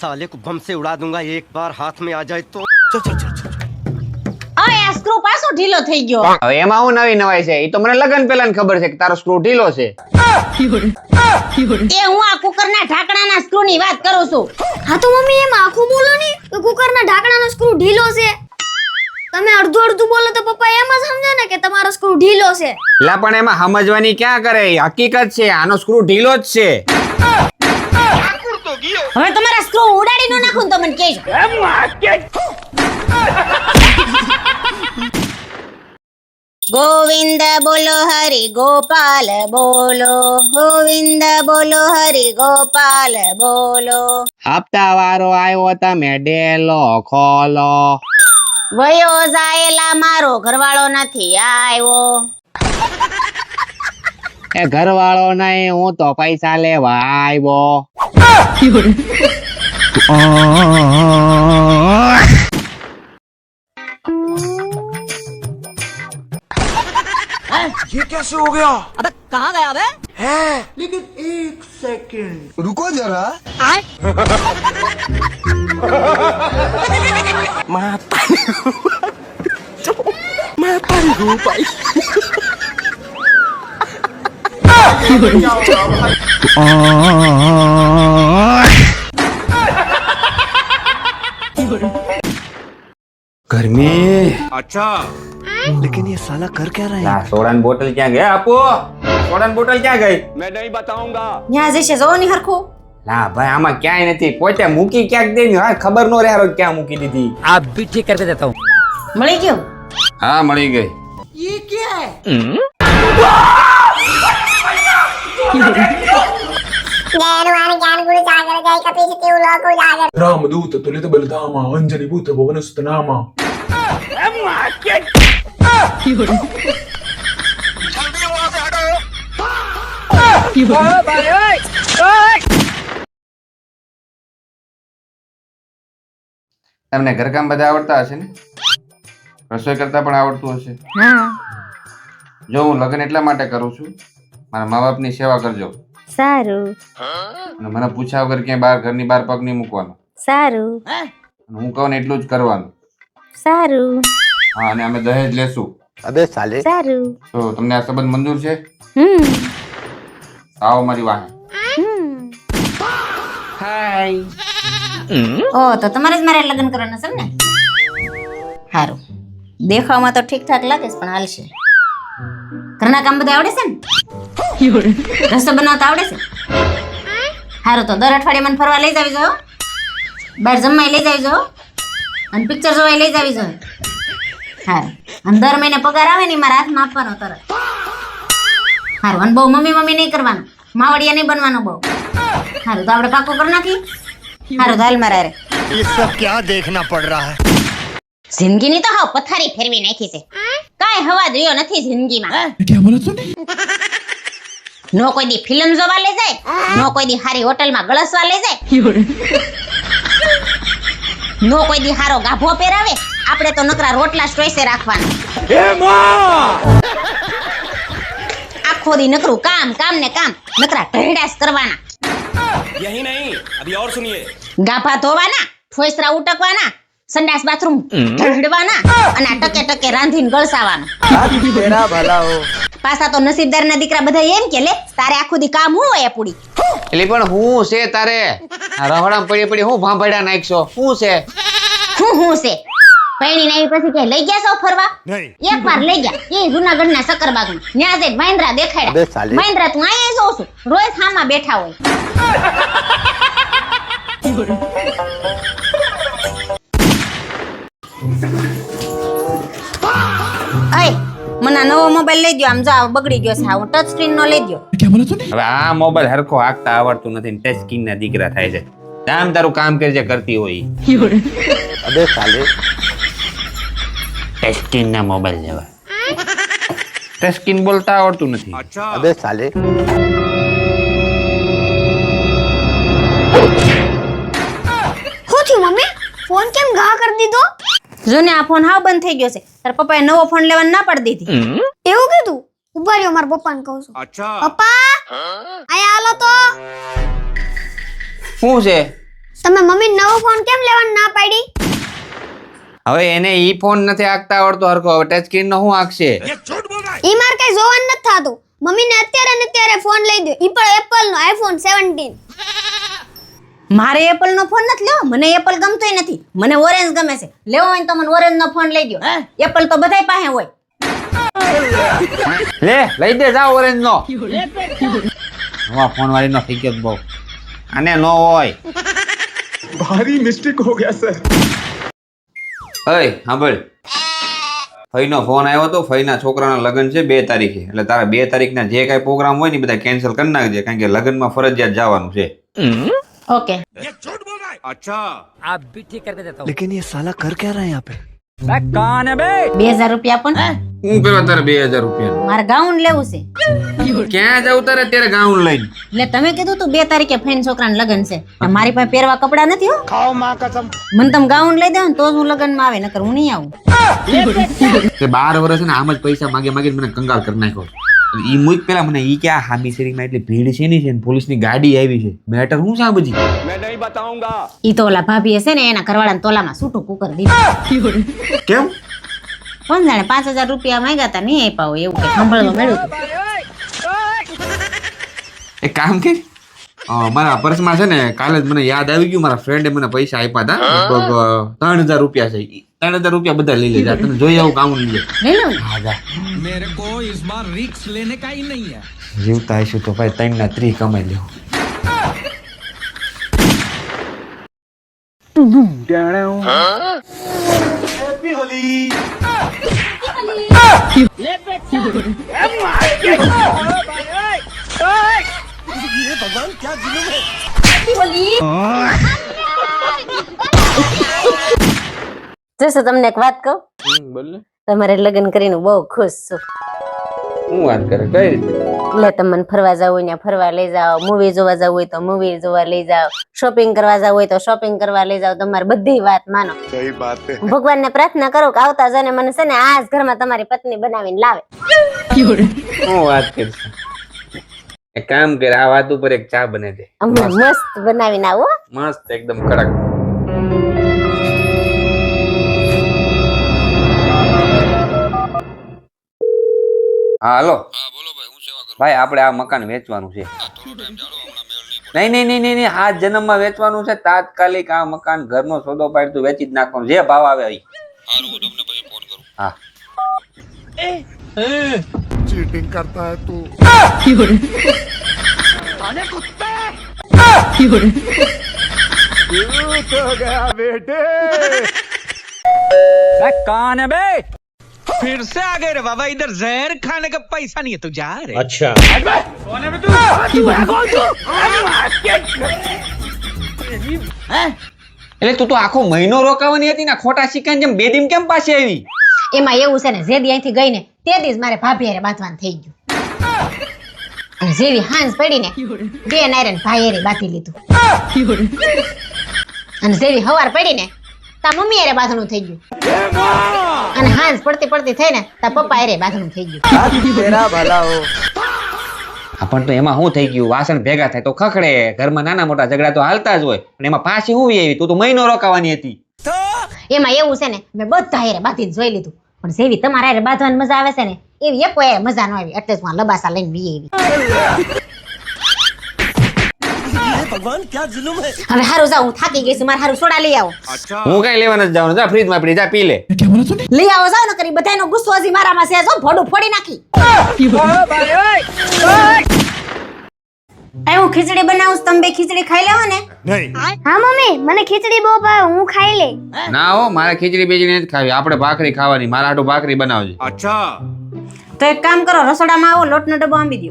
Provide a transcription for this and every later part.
साले को बम से उड़ा दूंगा एक बार हाथ में आ जाए तो ઓય આ સ્ક્રૂ પાછો ઢીલો થઈ ગયો હવે એમાં હું નવી નવાઈ છે? ઈ તો મને લગન પહેલા ને ખબર છે કે તારો સ્ક્રૂ ઢીલો છે. એ હું આ કુકરના ઢાંકણાના સ્ક્રૂ ની વાત કરું છું. હા તો મમ્મી એમ આખું બોલો ની કે કુકરના ઢાંકણાનો સ્ક્રૂ ઢીલો છે. તમે અડધું અડધું બોલો તો પપ્પા એમ જ સમજે ને કે તમારો સ્ક્રૂ ઢીલો છે. લા પણ એમાં સમજવાની ક્યાં કરે? હકીકત છે, આનો સ્ક્રૂ ઢીલો જ છે. હવે તમારા સ્ક્રૂ ઉડાડી ન નાખું તો મને કહેજો. ગોવિંદ બોલો હરિ ગોપાલ બોલો, ગોવિંદ બોલો હરિ ગોપાલ બોલો. હપ્તા વારો આવ્યો, તમે ડેલો ખોલો. વયો જાયેલા મારો ઘરવાળો નથી આવ્યો. એ ઘરવાળો નહીં, હું તો પૈસા લેવા આવ્યો. ये कैसे हो गया? અબે કહાં ગયા બે? है लेकिन एक सेकंड रुको जरा. ગરમી. अच्छा लेकिन ये साला कर क्या रहा है? લા સોડાની બોટલ ક્યાં ગઈ? આપો સોડાની બોટલ ક્યાં ગઈ? मैं नहीं बताऊंगा. ન્યા જશે જો ની હરખું. લા ભાઈ આમાં ક્યાંય નથી. પોતે મૂકી ક્યાંક દે ને, હા ખબર નો રહે ક્યાં મૂકી દીધી. आप भी ठीक करके देता हूँ. મળી ગયું? હા મળી ગઈ. ये क्या है? ರಾಮದೂತ ತುಲಿತ ಬಲಧಾಮ ಅಂಜನಿ ಭೂತ ಭುವನಸುತ ನಾಮ. તમને ઘરકામ બધા આવડતા હશે ને? રસોઈ કરતા પણ આવડતું હશે? હા. જો હું લગ્ન એટલા માટે કરું છું, મારા મા બાપની સેવા કરજો. સારું અને મને પૂછ્યા વગર ક્યાંય બહાર ઘરની બહાર પગ નહીં મૂકવાનો. સારું અને હું કહું ને એટલું જ કરવાનું. સારું હા અને અમે દહેજ લેશું. अबे साले સારું. તો તમને આ સંબંધ મંજૂર છે? આવો મારી વાહે. ઓ તો તમારે જ મારે લગ્ન કરવાના છે ને? સારું. દેખાવમાં તો ઠીક ઠાક લાગે છે પણ હાલશે. ઘરના કામ બધા આવડે છે ને? રસો બનાવતા આવડે છે? સારું તો દર અઠવાડિયે મને ફરવા લઈ જાવી જો, બહાર જમવાય લઈ જાવી જો, અને પિક્ચર જોવાય લઈ જાવી જો. સારું. અને દર મહિને પગાર આવે ને મારા હાથમાં આપવાનો તરત. સારું. અને બહુ મમ્મી મમ્મી નહીં કરવાનું, માવડિયા નહીં બનવાનું બહુ. સારું તો આપણે પાકો કરી નાખી. સારું તો હાલ મારા રે. ये सब क्या देखना पड़ रहा है? જિંદગીની તો હાવ પથારી ફેરવી નાખી છે. કાંઈ હવા રહ્યો નથી જિંદગીમાં. क्या बोला तूने? નો કોઈ દી ફિલ્મ જોવા લઈ જાય, નો કોઈ દી હારી હોટલમાં ગળસવા લઈ જાય, નો કોઈ દી હારો ગાભો પહેરાવે. આપણે તો નકરા રોટલા સ્ટોઈસે રાખવાના. આખો દી નકરું કામ કામ ને કામ, નકરા ઢેડાસ કરવાના. यही नहीं अभी और सुनिए. ગાભા ધોવાના, ઠોસરા ઉટકવાના, સંડાસ બાથરૂમ ઢળવાના, અને આ ટકે ટકે રાંધીને ગળસાવાનું. तेरा भला हो. પાછા તો નસીબદારના દીકરા બધા એમ કે લે તારે આખું દી કામ હું હોય પૂડી. એટલે પણ હું છે તારે? આ રહોડામાં પડી પડી હું ભાંભળ્યા નાખશો? શું છે? હું છે પૈણી ને પછી કે લઈ ગયા છો ફરવા? એક વાર લઈ ગયા, એ જુનાગઢના સકરબાગમાં. ન્યા જઈને મહેન્દ્રા અબે દેખાડ્યા. સાલે. મહેન્દ્રા તું અહીંયા જોઉં છું, રોજ હામાં બેઠા હોય. અય મને આ નવો મોબાઈલ લઈ ગયો, આમ જો આ બગડી ગયો છે, હું ટચ સ્ક્રીન નો લઈ ગયો. क्या बोला तूने? હવે આ મોબાઈલ હરખો હાંકતા આવડતું નથી, ટચ સ્ક્રીન ના દીકરા થાય છે. તામ તારું કામ કરી જે કરતી હોય ઈ. अबे साले ટચ સ્ક્રીન ના મોબાઈલ લેવા. ટચ સ્ક્રીન બોલતા આવડતું નથી. अबे साले શું થયું મમ્મી? ફોન કેમ ઘા કરી દીધો? જો ને આ ફોન હાવ બંધ થઈ ગયો છે. તારા પપ્પાએ નવો ફોન લેવાની ના પાડી દીધી. એવું કીધું? ઉભા રહ્યો, મારા પપ્પાને કહું છું. अच्छा પપ્પા આયા હાલો તો. શું છે? તમે મમ્મી નવો ફોન કેમ લેવાનું ના પાડી? હવે એને ઈ ફોન નથી આંકતા આવડતો હરખો, હવે ટચ સ્ક્રીન નો શું આંકશે? ઈ માર કઈ જોવાનું નથી થાતું. મમ્મીને અત્યારે ને અત્યારે ફોન લઈ દો. ઈ પણ એપલ નો iPhone 17. મારે એપલ નો ફોન નથી લેવો, મને એપલ ગમતોય નથી, મને ઓરેન્જ ગમે છે. લેવો હોય તો મને ઓરેન્જ નો ફોન લઈ દો. એપલ તો બધાય પાસે હોય. લે લઈ દે જા ઓરેન્જ નો. નવા ફોન વાળી નો થઈ ગયો બહુ, આને નો હોય. भारी मिस्टेक हो गया सर. અય સાંભળ, ફઈનો ફોન આવ્યો તો ફઈના છોકરાના લગ્ન છે 2 તારીખે, એટલે તારા 2 તારીખના જે કાંઈ પ્રોગ્રામ હોય ને બધા કેન્સલ કરી નાખજે, કારણ કે લગ્નમાં ફરજિયાત જવાનું છે. ઓકે. लेकिन ये साला कर क्या रहा है यहाँ पे? 2000 રૂપિયા આપો ને. હું કરવા તારે 2000 રૂપિયા? મારે ગાઉન લેવું છે. ક્યાં જાવ તારે અત્યારે ગાઉન લઈને? એટલે તમે કીધું તું 2 તારીખે ફઈન છોકરાના લગ્ન છે, મારી પાસે પહેરવા કપડા નથી હો. खाओ माँ कसम. મને તમે ગાઉન લઈ દો ને તો જ હું લગ્નમાં આવે, નકર હું નહીં આવું. તે 12 વર્ષ ને આમ જ પૈસા માગે મને કંગાળ કરી નાખ્યો. ઈ મુજ પેલા મને ઈ કે આ હામી શેરીમાં એટલી ભીડ છે ની છે ને પોલીસની ગાડી આવી છે, મેટર હું છે આ બધી? ઈ તો ઓલા ભાભી હશે ને એના ઘરવાળાને તોલામાં સૂટું કુકર દીધું. કેમ? કોણ જાણે 5000 રૂપિયા માંગ્યા હતા, નહીં આપ્યા હોય એવું કઈ સાંભળવા મળ્યું હતું. એક કામ કે મારા પર્સમાં છે ને કાલે જ મને યાદ આવી ગયું, મારા ફ્રેન્ડે મને પૈસા આપ્યા હતા, લગભગ 3000 રૂપિયા છે. 3000 રૂપિયા બધા લઈ લેજા, તને જોઈ આવું કામ લઈ લે. લઈ લઉં ને? मेरे को इस बार रिक्स लेने का ही नहीं है. જીવતા આવીશું તો ભાઈ 3 ના 3 કમાઈ લેવું. જોશો તમને એક વાત કહું, તમારે લગ્ન કરીને બહુ ખુશ છું. હું વાત કરે કઈ રીતે? એટલે તમને ફરવા જવું હોય ને ફરવા લઈ જાઓ, મૂવી જોવા જવું હોય તો મૂવી જોવા લઈ જાઓ, શોપિંગ કરવા જવું હોય તો શોપિંગ કરવા લઈ જાઓ, તમારી બધી વાત માનો. सही बात है. ભગવાનને પ્રાર્થના કરો કે આવતા જને મને છે ને આ જ ઘરમાં તમારી પત્ની બનાવીને લાવે. હું વાત કરશું? એક કામ કર, આ વાત ઉપર એક ચા બને દે, અમને મસ્ત બનાવીને આવો. મસ્ત એકદમ કડક. હા હલો. ભાઈ આપણે આ મકાન વેચવાનું છે. નહીં આ જન્મમાં વેચવાનું છે, તાત્કાલિક આ મકાન ઘરનો સોદો પાડી તું વેચી જ નાખવાનું, જે ભાવ આવે અહીં. હા चीटिंग करता है तू. तो गया बेटे. कौन है बे? फिर से आ गए रे बाबा, इधर जहर खाने का पैसा नहीं है, तू जा रे. अच्छा कौन है बे तू? એટલે તું તો આખો મહિનો રોકાવાની હતી ને, ખોટા સિક્કાની જેમ 2 દિન કેમ પાછી આવી? એમાં એવું છે ને, જે દી અહીંથી ગઈ ને તે દી જ મારે ભાભી હારે બાંધવાનું થઈ ગયું. અને જેવી હાંસ પડી ને બે નાયરન ભાઈ હારે બાંધી લીધું. અને જેવી હવાર પડી ને તા મમ્મી હારે બાંધણું થઈ ગયું. અને હાંસ પડતી થઈ ને તા પપ્પા હારે બાંધણું થઈ ગયું. तेरा भला हो. પણ તો એમાં શું થઈ ગયું, વાસણ ભેગા થાય તો ખખડે, ઘરમાં નાના મોટા ઝઘડા તો હાલતા જ હોય, અને એમાં પાછી હું આવી, તું તો મહિનો રોકાવાની હતી. એમાં એવું છે ને, મેં બધા હારે બાંધીને જોઈ લીધું, પણ જેવી તમારા હારે બાંધવાની મજા આવે છે ને એવી એક કોઈ મજા ન આવી, એટલે જ હું લબાસા લઈને બી આવી. भगवान क्या जुल्म है. હવે હારું જાવ, હું થાકી ગઈ છું, મારે હારું સોડા લઈ આવો. હું કઈ લેવા નથી જવાનું, જા ફ્રીજમાં પડી જા પી લે. લઈ આવો, જાવ ને કરી, બધાનો ગુસ્સો હજી મારામાં છે, જો ભોડું ફોડી નાખી. હું ખીચડી બનાવું છું, તમે બે ખીચડી ખાઈ લેવો ને. नहीं. હા મમ્મી, મને ખીચડી બહુ ભાવે, હું ખાઈ લે. ના હો, મારે ખીચડી બીજડી નથી ખાવી, આપણે ભાખરી ખાવાની, મારા હાટુ ભાખરી બનાવજે. તો એક કામ કરો, રસોડામાં આવો, લોટનો ડબ્બો આંબી દો.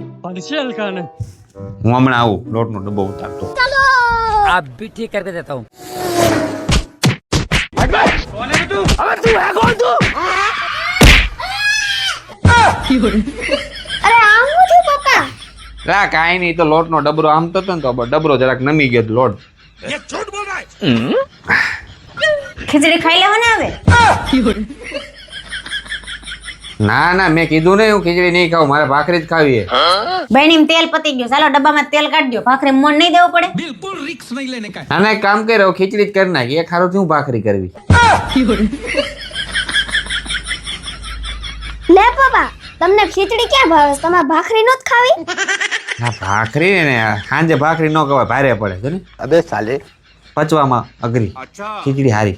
હું હમણાં આવું, લોટનો ડબ્બો ઉતારતો. आप भी ठीक करके देता हूँ. અરે આમ હું છું પપ્પા? લા કાઈ નહીં, તો લોટનો ડબરો આમતો હતો ને તો ડબરો જરાક નમી ગયો લોટ. ખીચડી ખાઈ લેવો ને હવે. ના ના મેં કીધું ને હું ખીચડી નહીં ખાઉં, મારે ભાખરી જ ખાવી છે. બહેની તેલ પતી ગયું, ચાલો ડબ્બામાં તેલ કાઢી દો, ભાખરી મોણ નહીં દેવું પડે. बिल्कुल रिक्स नहीं लेने का. ના ના એક કામ કરો, ખીચડી જ કરી નાખી, એક હારું હું ભાખરી કરવી. લે પપ્પા તમને ખીચડી ક્યાં ભાવે છે? તમારે ભાખરી નો જ ખાવી? હા ભાખરી ને સાંજે ભાખરી ન ખવાય, ભારે પડે છે ને. अबे साले પચવામાં અઘરી, ખીચડી હારી.